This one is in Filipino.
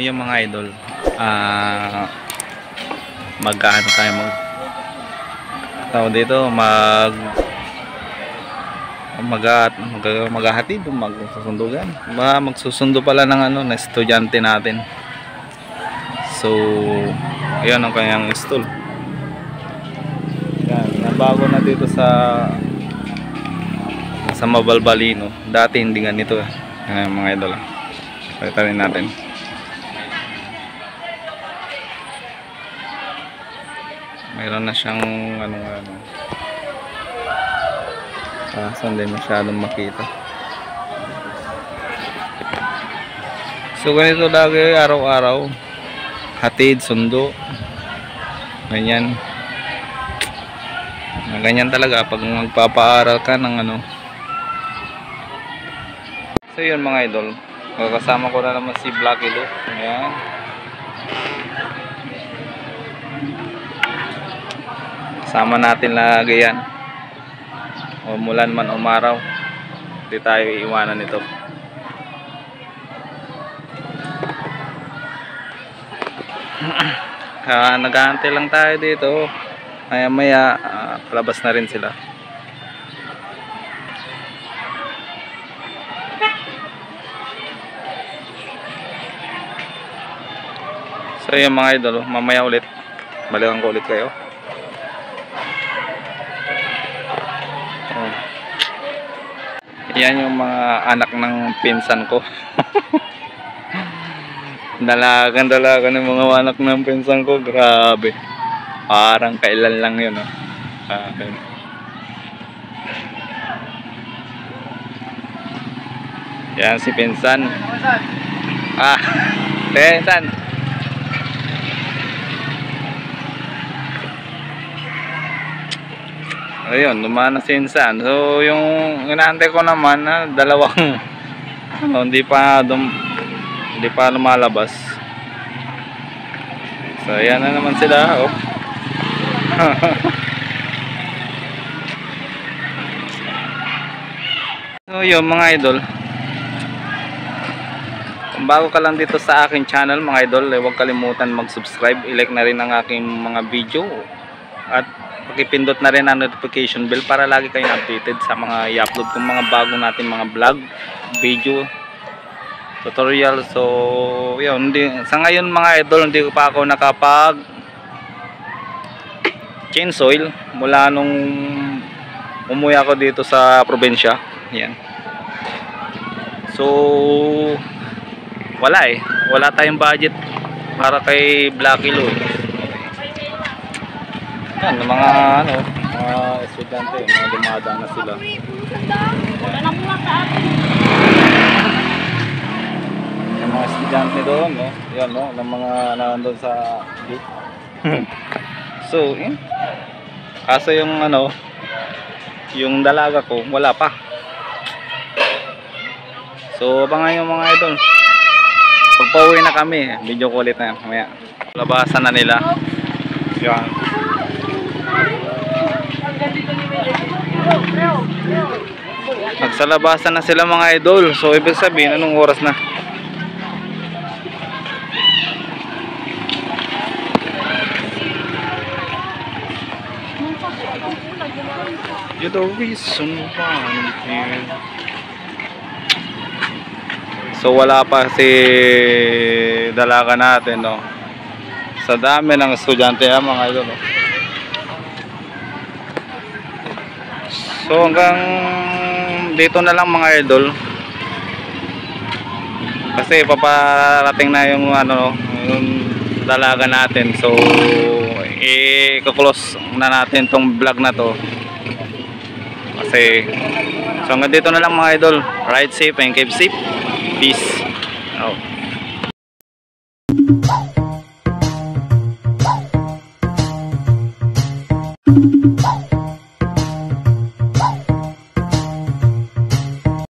yung mga idol, mag-ano tayo, tawag dito, maghahatid, magsusundugan, magsusundo pala ng ano, na estudyante natin. So ayan ang kanyang stall. Yan, nabago na dito sa Mabalbalino. Dati hindi ganito. Yan mga idol. Pakita rin natin. Mayroon na siyang ano. Saan din masyadong makita. So ganito lagi araw-araw. Hatid, sundo. Ganyan. Ganyan talaga pag magpapaaral ka ng ano. So yun mga idol, kasama ko na naman si Blacky Lu. Ayan. Kasama natin lagi yan. Umulan man umaraw, hindi tayo iiwanan nito. Nag-aantay lang tayo dito. Maya palabas na rin sila. So yung mga idol, mamaya ulit balikan ko ulit kayo. Yan yung mga anak ng pinsan ko. Dalagan ng mga anak ng pinsan ko. Grabe, parang kailan lang yun, oh. Yan si pinsan. Pinsan. Ayun, dumaan na si pinsan. So yung inaantay ko naman na dalawang hindi pa lumalabas. So ayan na naman sila, oh. So yun mga idol, kung bago ka lang dito sa aking channel mga idol, huwag kalimutan mag-subscribe, i-like na rin ang aking mga video at pakipindot na rin ang notification bell para lagi kayong updated sa mga i-upload kong mga bago natin mga vlog, video, tutorial. So yun, sa ngayon mga idol, hindi pa ako nakapag change oil mula nung umuwi ako dito sa probinsya. Yan. So wala tayong budget para kay Blacky Lu. Yan, mga estudyante, mga dumadaan na sila. Yung mga estudyante doon, no? Yan, no? Ng mga nandun sa gate. So, yun. Kaso yung yung dalaga ko, wala pa. So, abangan yung mga idol. Pagpauwi na kami, video ko ulit na yan. Mamaya. Labasan na nila. Yan. Nagsalabasan na sila mga idol. So ibig sabihin anong oras na? You're the reason why I'm here. So wala pa si dalaga natin, no? Sa dami ng estudyante mga idol, no? So hanggang dito na lang mga idol, kasi paparating na yung yung dalaga natin. So i-close na natin tong vlog na to, kasi so hanggang dito na lang mga idol. Ride safe and keep safe. Peace out.